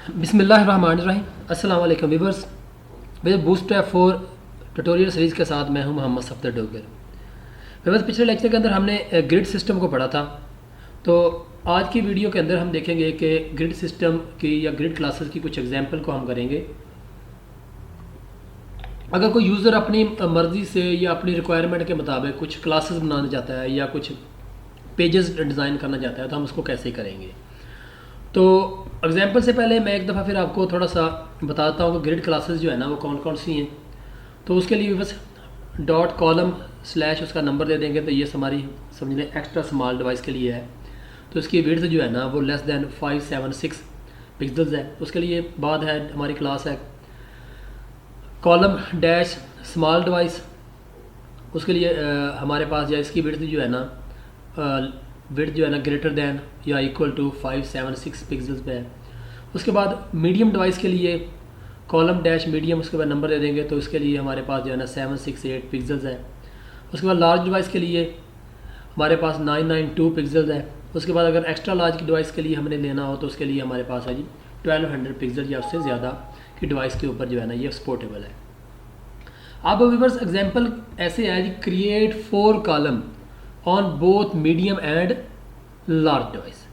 बिस्मिल्लाहिर्रहमानिर्रहीम। अस्सलाम वालेकुम व्यूअर्स। मेरे बूटस्ट्रैप 4 ट्यूटोरियल सीरीज़ के साथ मैं हूं मोहम्मद सफदर डोगर। व्यूअर्स, पिछले लेक्चर के अंदर हमने ग्रिड सिस्टम को पढ़ा था। तो आज की वीडियो के अंदर हम देखेंगे कि ग्रिड सिस्टम की या ग्रिड क्लासेस की कुछ एग्जांपल को हम करेंगे। अगर कोई यूज़र अपनी मर्ज़ी से या अपनी रिक्वायरमेंट के मुताबिक कुछ क्लासेस बनाना चाहता है या कुछ पेजेस डिज़ाइन करना चाहता है तो हम उसको कैसे करेंगे। तो एग्जाम्पल से पहले मैं एक दफ़ा फिर आपको थोड़ा सा बताता हूँ कि ग्रिड क्लासेस जो है ना वो कौन कौन सी हैं। तो उसके लिए बस डॉट कॉलम स्लैश उसका नंबर दे देंगे। तो ये हमारी समझ लें एक्स्ट्रा स्मॉल डिवाइस के लिए है। तो इसकी विड्थ जो है ना वो लेस दैन 576 पिक्सल्स है। उसके लिए बाद है हमारी क्लास है कॉलम डैश स्मॉल डिवाइस। उसके लिए हमारे पास जो इसकी विड्थ जो है ना विड्थ जो है ना ग्रेटर दैन या इक्वल टू 576 पिक्सल्स पे है। उसके बाद मीडियम डिवाइस के लिए कॉलम डैश मीडियम, उसके बाद नंबर दे देंगे। तो इसके लिए हमारे पास जो है ना 768 पिक्सल्स है। उसके बाद लार्ज डिवाइस के लिए हमारे पास 992 पिक्सल्स है। उसके बाद अगर एक्स्ट्रा लार्ज की डिवाइस के लिए हमने लेना हो तो उसके लिए हमारे पास है जी 1200 पिक्सल या उससे ज़्यादा की डिवाइस के ऊपर जो है ना ये सपोर्टेबल है। अब व्यूअर्स एग्जांपल ऐसे है जी, create 4 column on both medium and large device.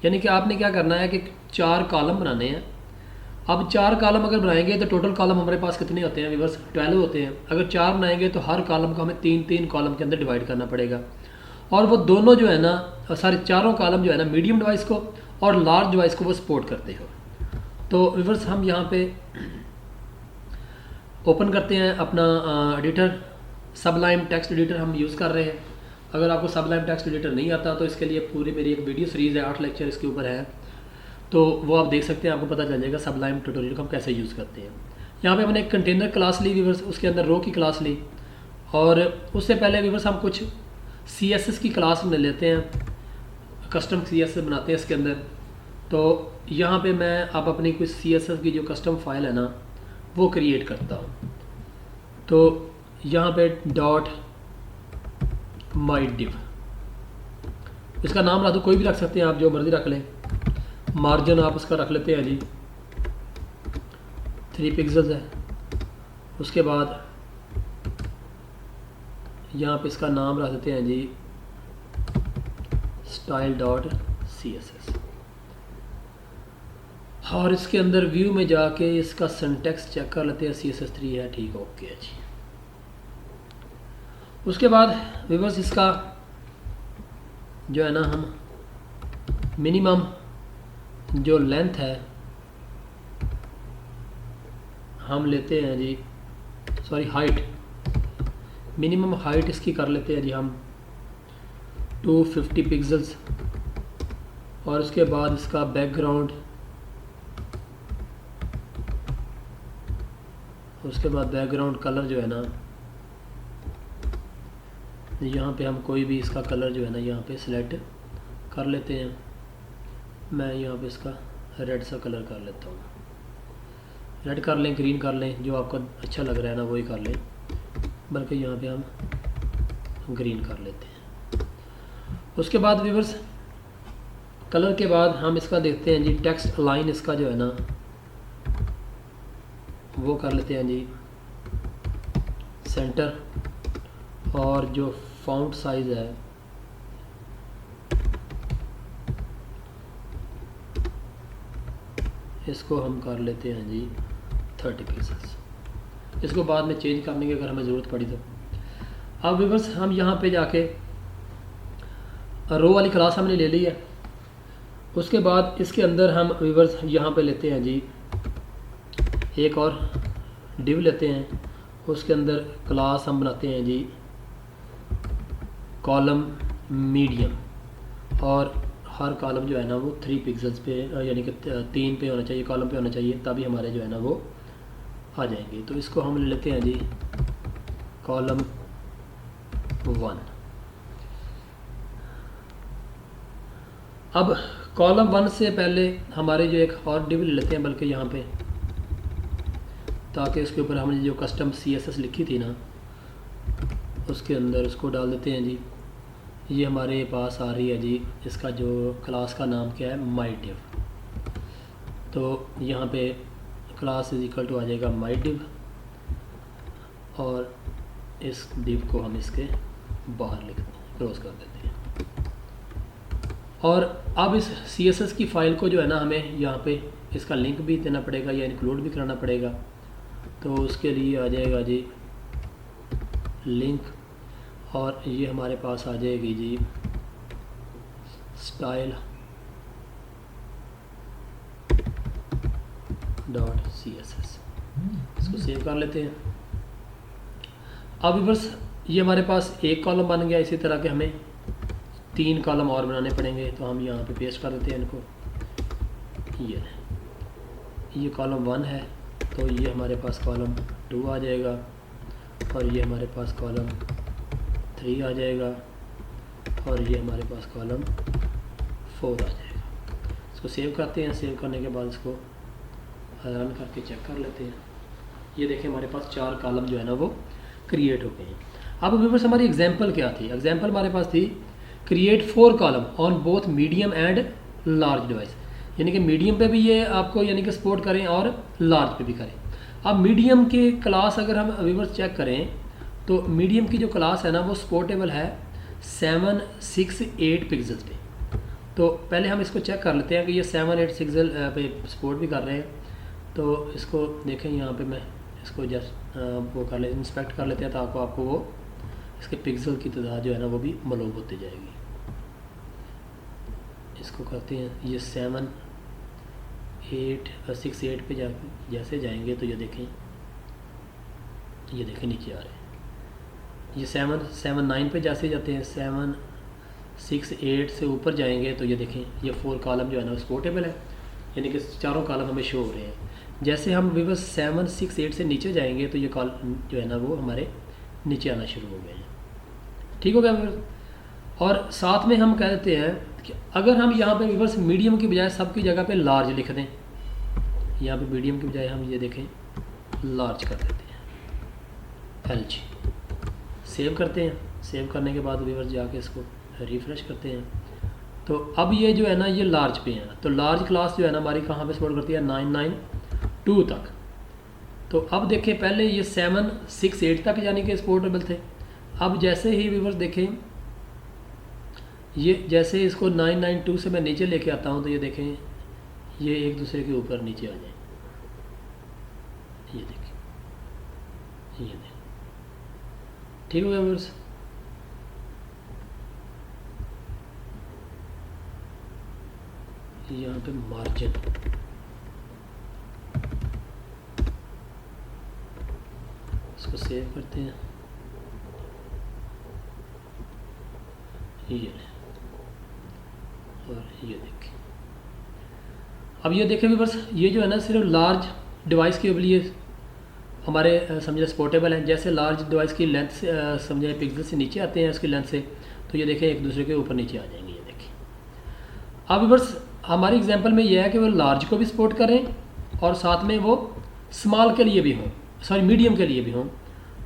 यानी कि आपने क्या करना है कि 4 कॉलम बनाने हैं। अब 4 कॉलम अगर बनाएंगे तो टोटल कॉलम हमारे पास कितने होते हैं व्यूअर्स? 12 होते हैं। अगर 4 बनाएंगे तो हर कॉलम को हमें 3-3 कॉलम के अंदर डिवाइड करना पड़ेगा। और वो दोनों जो है ना सारे चारों कॉलम जो है ना मीडियम डिवाइस को और लार्ज डिवाइस को वो सपोर्ट करते हो। तो व्यूअर्स हम यहाँ पे ओपन करते हैं अपना एडिटर। सबलाइम टेक्स्ट एडिटर हम यूज़ कर रहे हैं। अगर आपको सबलाइम टेक्स्ट एडिटर नहीं आता तो इसके लिए पूरी मेरी एक वीडियो सीरीज़ है, 8 लेक्चर इसके ऊपर है। तो वो आप देख सकते हैं, आपको पता चल जाएगा सबलाइम ट्यूटोरियल को हम कैसे यूज़ करते हैं। यहाँ पे हमने एक कंटेनर क्लास ली व्यूअर्स, उसके अंदर रो की क्लास ली। और उससे पहले व्यूअर्स हम कुछ CSS की क्लास में लेते हैं, कस्टम CSS बनाते हैं इसके अंदर। तो यहाँ पे मैं आप अपनी कुछ CSS की जो कस्टम फाइल है ना वो क्रिएट करता हूँ। तो यहाँ पे डॉट माई डिव, इसका नाम रख दो, कोई भी रख सकते हैं आप, जो मर्ज़ी रख लें। मार्जिन आप उसका रख लेते हैं जी 3 पिक्सल्स है। उसके बाद यहाँ पे इसका नाम रख देते हैं जी स्टाइल डॉट CSS। और इसके अंदर व्यू में जाके इसका सिंटैक्स चेक कर लेते हैं, CSS3 है, ठीक, ओके है जी। उसके बाद व्यूअर्स इसका जो है ना हम मिनिमम जो लेंथ है हम लेते हैं जी, सॉरी हाइट, मिनिमम हाइट इसकी कर लेते हैं जी हम 250 पिक्सल्स। और उसके बाद इसका बैकग्राउंड, उसके बाद बैकग्राउंड कलर जो है ना यहाँ पे हम कोई भी इसका कलर जो है ना यहाँ पे सिलेक्ट कर लेते हैं। मैं यहाँ पे इसका रेड सा कलर कर लेता हूँ। रेड कर लें, ग्रीन कर लें, जो आपको अच्छा लग रहा है ना वही कर लें, बल्कि यहाँ पे हम ग्रीन कर लेते हैं। उसके बाद व्यूअर्स कलर के बाद हम इसका देखते हैं जी टेक्स्ट अलाइन, इसका जो है ना वो कर लेते हैं जी सेंटर। और जो फॉन्ट साइज़ है इसको हम कर लेते हैं जी 30 पिक्सल्स। इसको बाद में चेंज करने की अगर हमें ज़रूरत पड़ी तो। अब व्यूअर्स हम यहाँ पे जाके रो वाली क्लास हमने ले ली है। उसके बाद इसके अंदर हम व्यूअर्स यहाँ पे लेते हैं जी एक और डिव लेते हैं। उसके अंदर क्लास हम बनाते हैं जी कॉलम मीडियम। और हर कॉलम जो है ना वो 3 पिक्सल्स पे यानी कि 3 पे होना चाहिए, कॉलम पे होना चाहिए, तभी हमारे जो है ना वो आ जाएंगे। तो इसको हम ले लेते हैं जी कॉलम 1। अब कॉलम 1 से पहले हमारे जो एक और डिव ले लेते हैं, बल्कि यहाँ पे, ताकि उसके ऊपर हमने जो कस्टम CSS लिखी थी ना उसके अंदर उसको डाल देते हैं जी। ये हमारे पास आ रही है जी, इसका जो क्लास का नाम क्या है, माई डिव। तो यहाँ पे क्लास इज इक्वल टू आ जाएगा माई div, और इस div को हम इसके बाहर लिख क्लोज कर देते हैं। और अब इस CSS की फ़ाइल को जो है ना हमें यहाँ पे इसका लिंक भी देना पड़ेगा या इंक्लूड भी कराना पड़ेगा। तो उसके लिए आ जाएगा जी लिंक, और ये हमारे पास आ जाएगी जी style .css। इसको सेव कर लेते हैं। अब बस ये हमारे पास एक कॉलम बन गया। इसी तरह के हमें 3 कॉलम और बनाने पड़ेंगे, तो हम यहाँ पे पेस्ट कर देते हैं इनको। ये कॉलम 1 है, तो ये हमारे पास कॉलम 2 आ जाएगा, और ये हमारे पास कॉलम 3 आ जाएगा, और ये हमारे पास कॉलम 4 आ जाएगा। इसको सेव करते हैं। सेव करने के बाद इसको रन करके चेक कर लेते हैं। ये देखें हमारे पास 4 कॉलम जो है ना वो क्रिएट हो गए हैं। अब व्यूअर्स हमारी एग्जांपल क्या थी? एग्जांपल हमारे पास थी create 4 column on both medium and large device, यानी कि मीडियम पे भी ये आपको यानी कि सपोर्ट करें और लार्ज पे भी करें। अब मीडियम की क्लास अगर हम व्यूअर्स चेक करें तो मीडियम की जो क्लास है ना वो सपोर्टेबल है 768 पिक्सल्स पे। तो पहले हम इसको चेक कर लेते हैं कि ये 768 पिक्सल पे सपोर्ट भी कर रहे हैं। तो इसको देखें, यहाँ पे मैं इसको जस्ट वो कर ले इंस्पेक्ट कर लेते हैं, ताकि आपको वो इसके पिक्सल की तादाद जो है ना वो भी मालूम होती जाएगी। इसको करते हैं, ये 68 पे जैसे जाएंगे तो ये देखें नीचे आ रहे हैं। ये 779 पे जैसे जाते हैं, 768 से ऊपर जाएंगे तो ये देखें ये 4 कॉलम जो है ना सपोर्टेबल है, यानी कि 4 कॉलम हमें शो हो रहे हैं। जैसे हम विवस 768 से नीचे जाएंगे तो ये कॉलम जो है ना वो हमारे नीचे आना शुरू हो गए हैं। ठीक हो गया। और साथ में हम कह देते हैं कि अगर हम यहाँ पे विवर्स मीडियम की बजाय सबकी जगह पे लार्ज लिख दें, यहाँ पे मीडियम की बजाय हम ये देखें लार्ज कर देते हैं, LG सेव करते हैं। सेव करने के बाद विवर्स जाके इसको रिफ्रेश करते हैं। तो अब ये जो है ना ये लार्ज पे हैं। तो लार्ज क्लास जो है ना हमारी कहाँ पे सपोर्ट करती है? 992 तक। तो अब देखें पहले ये 768 तक यानी कि सपोर्टेबल थे। अब जैसे ही व्यूअर्स देखें ये जैसे इसको 992 से मैं नीचे लेके आता हूँ तो ये देखें ये एक दूसरे के ऊपर नीचे आ जाए। ये देखें ठीक हो गया व्यूअर्स। यहाँ पे मार्जिन इसको सेव करते हैं। ये और ये देखें। अब ये देखें बस ये जो है ना सिर्फ लार्ज डिवाइस के लिए हमारे समझे सपोर्टेबल है। जैसे लार्ज डिवाइस की लेंथ से समझे पिक्सल से नीचे आते हैं उसकी लेंथ से, तो ये देखें एक दूसरे के ऊपर नीचे आ जाएंगे। ये देखें अब बस हमारी एग्जांपल में ये है कि वो लार्ज को भी सपोर्ट करें और साथ में वो स्मॉल के लिए भी हों, सॉरी मीडियम के लिए भी हों।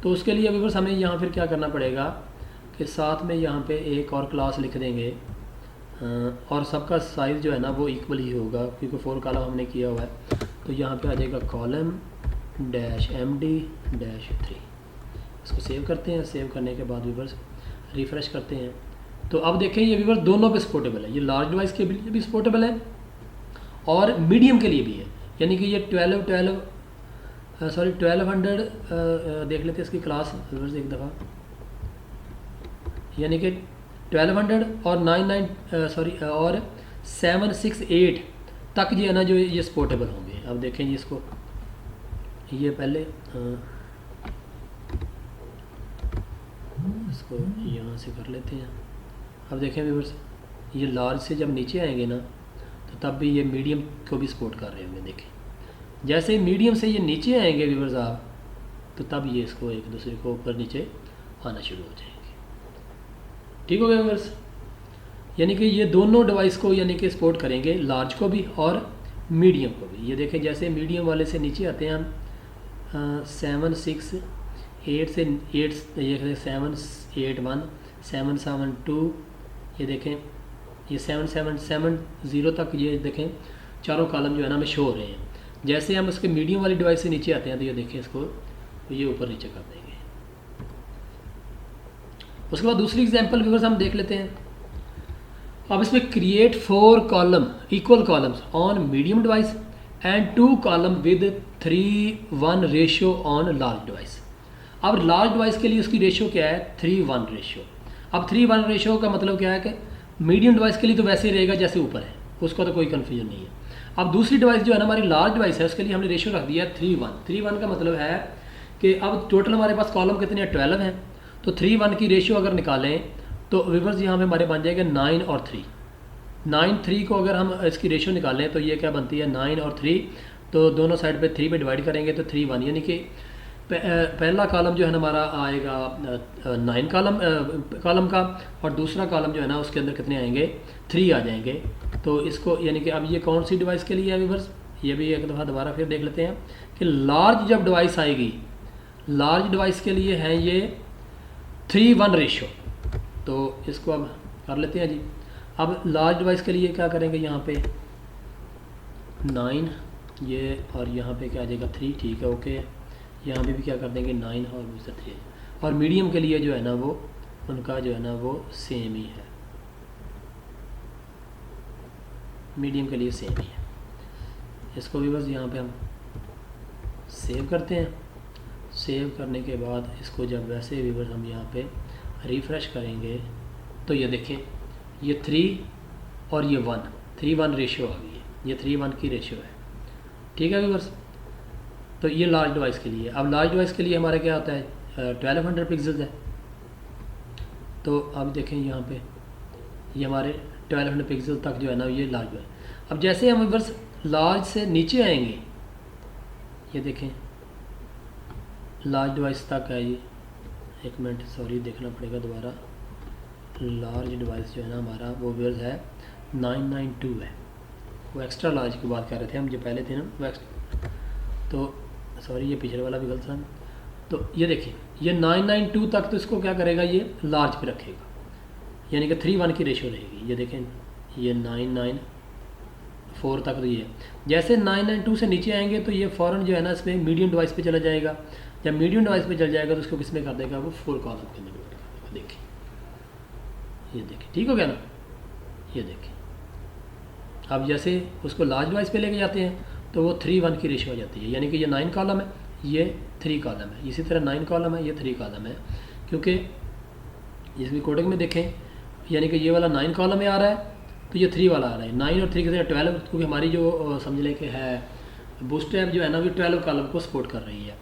तो उसके लिए भी बस हमें यहाँ फिर क्या करना पड़ेगा कि साथ में यहाँ पे एक और क्लास लिख देंगे और सबका साइज़ जो है ना वो इक्वल ही होगा क्योंकि 4 कॉलम हमने किया हुआ है। तो यहाँ पे आ जाएगा कॉलम -MD-3। इसको सेव करते हैं। सेव करने के बाद व्यूवर्स रिफ़्रेश करते हैं। तो अब देखें ये व्यूवर्स दोनों पे सपोर्टेबल है। ये लार्ज डिवाइस के लिए भी सपोर्टेबल है और मीडियम के लिए भी है। यानी कि ये 1200 देख लेते हैं इसकी क्लास व्यूवर्स एक दफ़ा। यानी कि 1200 और 768 तक जो है ना जो ये सपोर्टेबल होंगे। अब देखें जी इसको ये पहले इसको यहाँ से कर लेते हैं। अब देखें व्यूअर्स ये लार्ज से जब नीचे आएंगे ना तो तब भी ये मीडियम को भी सपोर्ट कर रहे होंगे। देखें जैसे मीडियम से ये नीचे आएंगे व्यूअर्स आप तो तब ये इसको एक दूसरे को ऊपर नीचे आना शुरू हो जाएंगे। ठीक हो गया व्यूअर्स। यानी कि ये दोनों डिवाइस को यानी कि सपोर्ट करेंगे, लार्ज को भी और मीडियम को भी। ये देखें जैसे मीडियम वाले से नीचे आते हैं हम 768 से 8 ये 781 772 ये देखें ये 770 तक ये देखें चारों कॉलम जो है ना हमें शो हो रहे हैं। जैसे हम उसके मीडियम वाली डिवाइस से नीचे आते हैं तो ये देखें इसको, तो ये ऊपर नीचे कर देंगे। उसके बाद दूसरी एग्जांपल व्यूअर्स हम देख लेते हैं। अब इसमें create 4 column equal columns on medium device and 2 column with 3:1 ratio on large device. अब लार्ज डिवाइस के लिए उसकी रेशियो क्या है, 3:1 रेशियो। अब 3:1 रेशियो का मतलब क्या है कि मीडियम डिवाइस के लिए तो वैसे ही रहेगा जैसे ऊपर है, उसका तो कोई कन्फ्यूजन नहीं है। अब दूसरी डिवाइस जो है ना हमारी लार्ज डिवाइस है, उसके लिए हमने रेशियो रख दिया है 3:1। 3:1 का मतलब है कि अब टोटल हमारे पास कॉलम कितने हैं, 12 हैं। तो 3:1 की रेशियो अगर निकालें तो व्यूअर्स यहाँ पे हमारे बन जाएगा 9 और 3। 9 3 को अगर हम इसकी रेशियो निकालें तो ये क्या बनती है, 9 और 3। तो दोनों साइड पे 3 पे डिवाइड करेंगे तो 3:1, यानी कि पहला कॉलम जो है ना हमारा आएगा 9 कॉलम का, और दूसरा कॉलम जो है ना उसके अंदर कितने आएंगे, 3 आ जाएंगे। तो इसको यानी कि अब ये कौन सी डिवाइस के लिए है व्यूअर्स, ये भी एक दफ़ा दोबारा फिर देख लेते हैं कि लार्ज जब डिवाइस आएगी, लार्ज डिवाइस के लिए है ये 3:1 रेशियो। तो इसको अब कर लेते हैं जी। अब लार्ज डिवाइस के लिए क्या करेंगे, यहाँ पे 9 ये, और यहाँ पे क्या आ जाएगा 3, ठीक है ओके। यहाँ पे भी क्या कर देंगे 9 और 3। और मीडियम के लिए जो है ना वो उनका जो है ना वो सेम ही है, मीडियम के लिए सेम ही है। इसको भी बस यहाँ पे हम सेव करते हैं। सेव करने के बाद इसको जब वैसे भी बस हम यहाँ पे रिफ़्रेश करेंगे तो ये देखें ये 3 और ये 1, 3:1 रेशियो आ गई है, ये 3:1 की रेशियो है, ठीक है व्यूअर्स। तो ये लार्ज डिवाइस के लिए। अब लार्ज डिवाइस के लिए हमारा क्या होता है, 1200 पिक्सल्स है। तो अब देखें यहाँ पे ये हमारे 1200 पिक्सल तक जो है ना ये लार्ज है। अब जैसे हम व्यूअर्स लार्ज से नीचे आएंगे, ये देखें लार्ज डिवाइस तक है ये, एक मिनट सॉरी देखना पड़ेगा दोबारा। लार्ज डिवाइस जो है ना हमारा वो व्यूअर्स है 992 है, वो एक्स्ट्रा लार्ज की बात कर रहे थे हम, जो पहले थे ना वो एक्स्ट्रा, तो सॉरी ये पिछले वाला भी गलत था। तो ये देखिए ये 992 तक तो इसको क्या करेगा, ये लार्ज पे रखेगा, यानी कि 3:1 की रेशियो रहेगी। ये देखें ये 994 तक तो ये है। जैसे 992 से नीचे आएंगे तो ये फ़ौरन जो है ना इसमें मीडियम डिवाइस पे चला जाएगा। जब मीडियम डिवाइस पे चल जाएगा तो उसको किस में कर देगा, वो 4 कॉलम के अंदर डिवाइड कर देगा। देखिए ये देखिए ठीक हो गया ना, ये देखिए। अब जैसे उसको लार्ज डिवाइस पे लेके जाते हैं तो वो 3:1 की रेशियो हो जाती है, यानी कि ये 9 कॉलम है, ये 3 कॉलम है। इसी तरह 9 कॉलम है, ये 3 कॉलम है, क्योंकि इसमें कोडिंग में देखें यानी कि ये वाला 9 कॉलम में आ रहा है तो ये 3 वाला आ रहा है। 9 और 3 के साथ 12, क्योंकि हमारी जो समझ लें कि है बूटस्ट्रैप जो है ना वो 12 कॉलम को सपोर्ट कर रही है।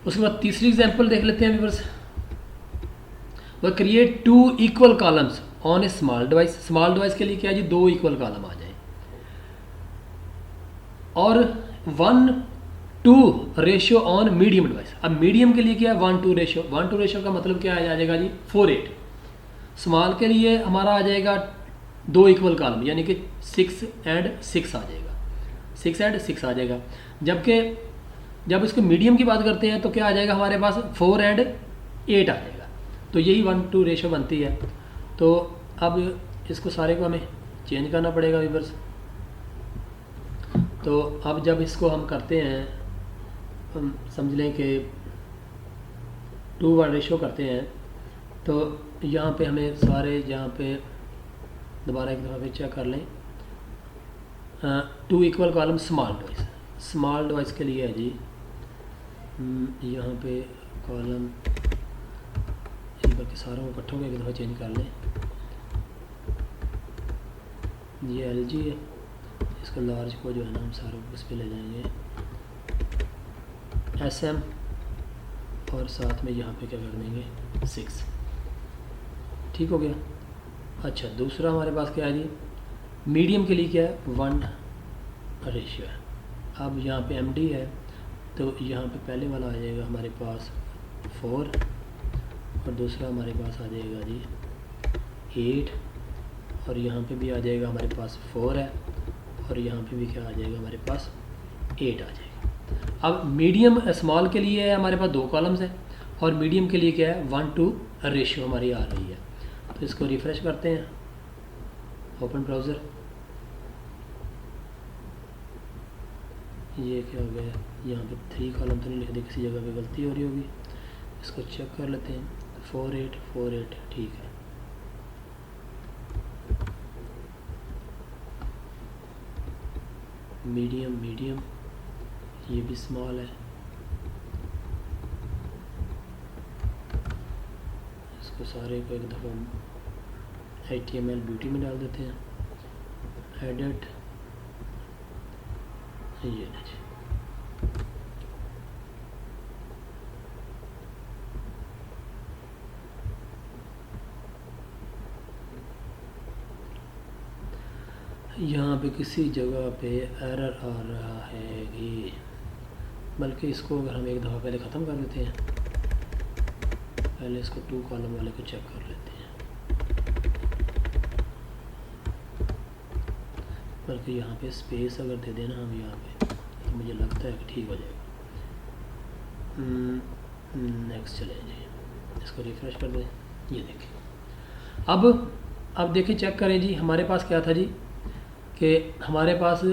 उसके बाद तीसरी एग्जांपल देख लेते हैं व्यूअर्स। वह create 2 equal columns on A small device. Small device के लिए क्या है जी, 2 इक्वल कॉलम आ जाए और 1:2 रेशियो ऑन मीडियम डिवाइस। अब मीडियम के लिए क्या है 1:2 रेशियो। 1:2 रेशियो का मतलब क्या आ जाएगा जी 4:8। स्मॉल के लिए हमारा आ जाएगा 2 इक्वल कॉलम, यानी कि 6 and 6 आ जाएगा, 6 and 6 आ जाएगा। जबकि जब इसको मीडियम की बात करते हैं तो क्या आ जाएगा हमारे पास 4 and 8 आ जाएगा। तो यही 1:2 रेशियो बनती है। तो अब इसको सारे को हमें चेंज करना पड़ेगा व्यूअर्स। तो अब जब इसको हम करते हैं, हम समझ लें कि 2:1 रेशियो करते हैं, तो यहाँ पे हमें सारे यहाँ पे दोबारा एक दफ़ा फिर चेक कर लें। 2 equal column small device, small device के लिए है जी यहाँ पे कॉलम बाकी सारों को इकट्ठों को एक दफ़ा चेंज कर लें। ये LG है, इसको लार्ज को जो है ना हम सारों को उस पर ले जाएंगे SM, और साथ में यहाँ पे क्या कर देंगे 6। ठीक हो गया। अच्छा दूसरा हमारे पास क्या है जी, मीडियम के लिए क्या है 1 रेशियो है। अब यहाँ पे MD है तो यहाँ पे पहले वाला आ जाएगा हमारे पास 4 और दूसरा हमारे पास आ जाएगा जी 8, और यहाँ पे भी आ जाएगा हमारे पास 4 है, और यहाँ पे भी क्या आ जाएगा हमारे पास 8 आ जाएगा। अब मीडियम स्मॉल के लिए है हमारे पास 2 कॉलम्स हैं, और मीडियम के लिए क्या है 1:2 रेशियो हमारी आ रही है। तो इसको रिफ़्रेश करते हैं, ओपन ब्राउज़र। ये क्या हो गया, यहाँ पे 3 कॉलम तो नहीं लिख दी, किसी जगह पे गलती हो रही होगी, इसको चेक कर लेते हैं। 48 48 ठीक है। मीडियम मीडियम, ये भी स्मॉल है, इसको सारे को एक दफ़ा HTML ब्यूटी में डाल देते हैं। एडिट, ये जी, यहाँ पे किसी जगह पे एरर आ रहा है कि, बल्कि इसको अगर हम एक दफ़ा पहले ख़त्म कर देते हैं, पहले इसको 2 कॉलम वाले को चेक कर लेते हैं, बल्कि यहाँ पे स्पेस अगर दे देना हम यहाँ पे, तो मुझे लगता है कि ठीक हो जाएगा। नेक्स्ट चले जी, इसको रिफ़्रेश कर दें, ये देखें। अब देखें, चेक करें जी, हमारे पास क्या था जी कि हमारे पास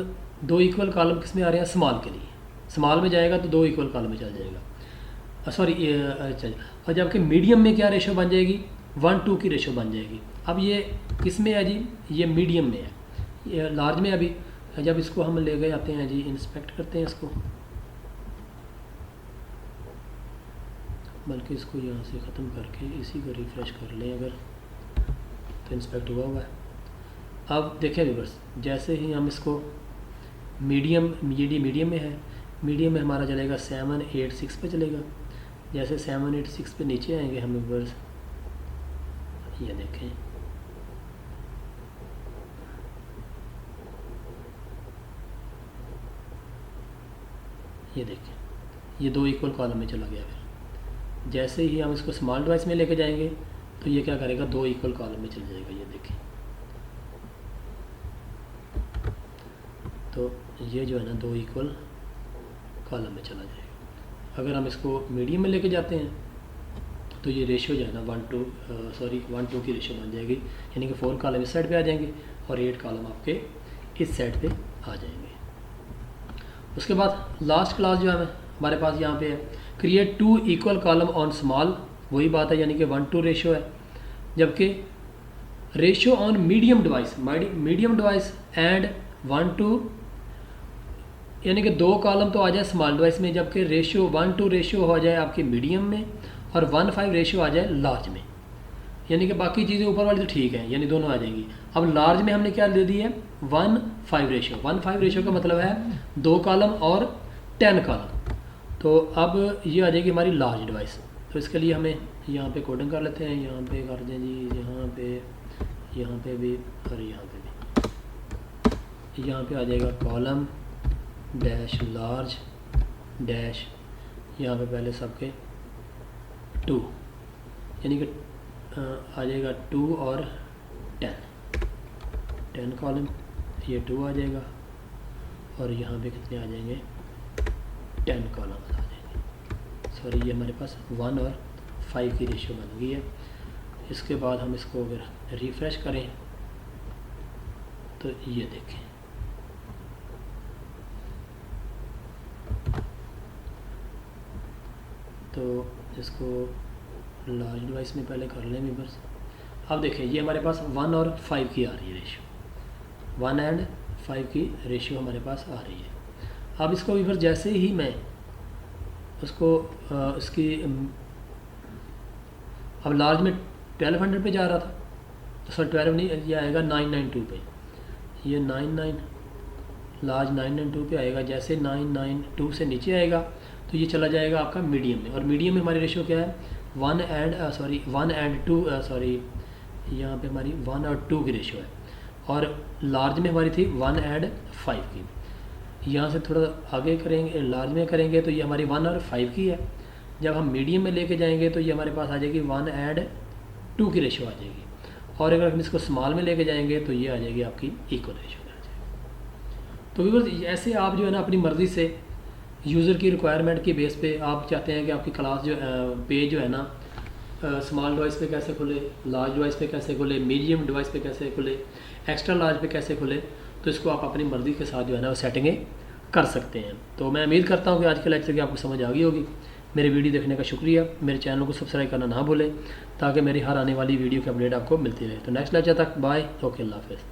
2 इक्वल कॉलम किस में आ रहे हैं, स्मॉल के लिए। स्मॉल में जाएगा तो 2 इक्वल कॉलम में चल जाएगा, सॉरी अच्छा। और जबकि मीडियम में क्या रेशो बन जाएगी, 1:2 की रेशो बन जाएगी। अब ये किस में है जी, ये मीडियम में है, ये लार्ज में। अभी जब इसको हम ले गए आते हैं जी, इंस्पेक्ट करते हैं इसको, बल्कि इसको यहाँ से ख़त्म करके इसी को रिफ़्रेश कर लें अगर, तो इंस्पेक्ट हुआ हुआ है। अब देखें व्यूअर्स, जैसे ही हम इसको मीडियम में है, मीडियम में हमारा चलेगा 786 पे चलेगा। जैसे 786 पे नीचे आएंगे हम व्यूअर्स, ये देखें, ये देखें, ये 2 इक्वल कॉलम में चला गया। फिर जैसे ही हम इसको स्मॉल डिवाइस में लेके जाएंगे तो ये क्या करेगा, 2 इक्वल कॉलम में चल जाएगा, ये देखें। तो ये जो है ना 2 इक्वल कॉलम में चला जाएगा। अगर हम इसको मीडियम में लेके जाते हैं तो ये रेशो जो है ना 1:2 की रेशो बन जाएगी, यानी कि 4 कॉलम इस साइड पे आ जाएंगे और 8 कॉलम आपके इस साइड पे आ जाएंगे। उसके बाद लास्ट क्लास जो है हमारे पास यहाँ पे है, create 2 equal column on small, वही बात है, यानी कि 1:2 रेशो है। जबकि ratio on medium device and 1:2, यानी कि 2 कॉलम तो आ जाए स्मॉल डिवाइस में, जबकि रेशो 1:2 रेशो हो जाए आपके मीडियम में और 1:5 रेशो आ जाए लार्ज में। यानी कि बाकी चीज़ें ऊपर वाली तो ठीक है, यानी दोनों आ जाएंगी। अब लार्ज में हमने क्या दे दी है, 1:5 रेशो। 1:5 रेशो का मतलब है 2 कॉलम और 10 कॉलम। तो अब ये आ जाएगी हमारी लार्ज डिवाइस। तो इसके लिए हमें यहाँ पे कोडिंग कर लेते हैं, यहाँ पे कर दें जी, यहाँ पे भी और यहाँ पे भी। यहाँ पे आ जाएगा कॉलम डैश लार्ज डैश, यहाँ पे पहले सबके 2, यानी कि आ जाएगा 2 और 10 कॉलम, ये 2 आ जाएगा और यहाँ पे कितने आ जाएंगे, 10 कॉलम आ जाएंगे। सॉरी, ये हमारे पास 1 और 5 की रेशियो बन गई है। इसके बाद हम इसको अगर रिफ़्रेश करें तो ये देखें, तो इसको लार्ज डिवाइस में पहले कर लें बस। अब देखें, ये हमारे पास 1 और 5 की आ रही है रेशियो, 1 एंड 5 की रेशियो हमारे पास आ रही है। अब इसको भी फिर जैसे ही मैं उसको इसकी, अब लार्ज में 1200 पे जा रहा था, तो सर 12 नहीं, ये आएगा 992 पे, ये 99 लार्ज 992 पे आएगा। जैसे 992 से नीचे आएगा तो ये चला जाएगा आपका मीडियम में, और मीडियम में हमारी रेशियो क्या है, 1 एंड 2, यहाँ पे हमारी 1 और 2 की रेशियो है, और लार्ज में हमारी थी 1 एंड 5 की। यहाँ से थोड़ा आगे करेंगे, लार्ज में करेंगे तो ये हमारी 1 और 5 की है। जब हम मीडियम में लेके जाएंगे तो ये हमारे पास आ जाएगी 1 एंड 2 की रेशियो आ जाएगी, और अगर हम इसको स्मॉल में लेके जाएंगे तो ये आ जाएगी आपकी इक्वल रेशियो में आ जाएगी। तो व्यूअर्स, ऐसे आप जो है ना अपनी मर्ज़ी से यूज़र की रिक्वायरमेंट की बेस पे आप चाहते हैं कि आपकी क्लास जो पेज जो है ना स्मॉल डिवाइस पे कैसे खुले, लार्ज डिवाइस पे कैसे खुले, मीडियम डिवाइस पे कैसे खुले, एक्स्ट्रा लार्ज पे कैसे खुले, तो इसको आप अपनी मर्ज़ी के साथ जो है ना वो सेटिंगें कर सकते हैं। तो मैं उम्मीद करता हूँ कि आज के लेक्चर की आपको समझ आ गई होगी। मेरे वीडियो देखने का शुक्रिया। मेरे चैनल को सब्सक्राइब करना ना भूलें ताकि मेरी हर आने वाली वीडियो की अपडेट आपको मिलती रहे। तो नेक्स्ट लेक्चर तक बाय, ओके, अल्लाह हाफ़िज़।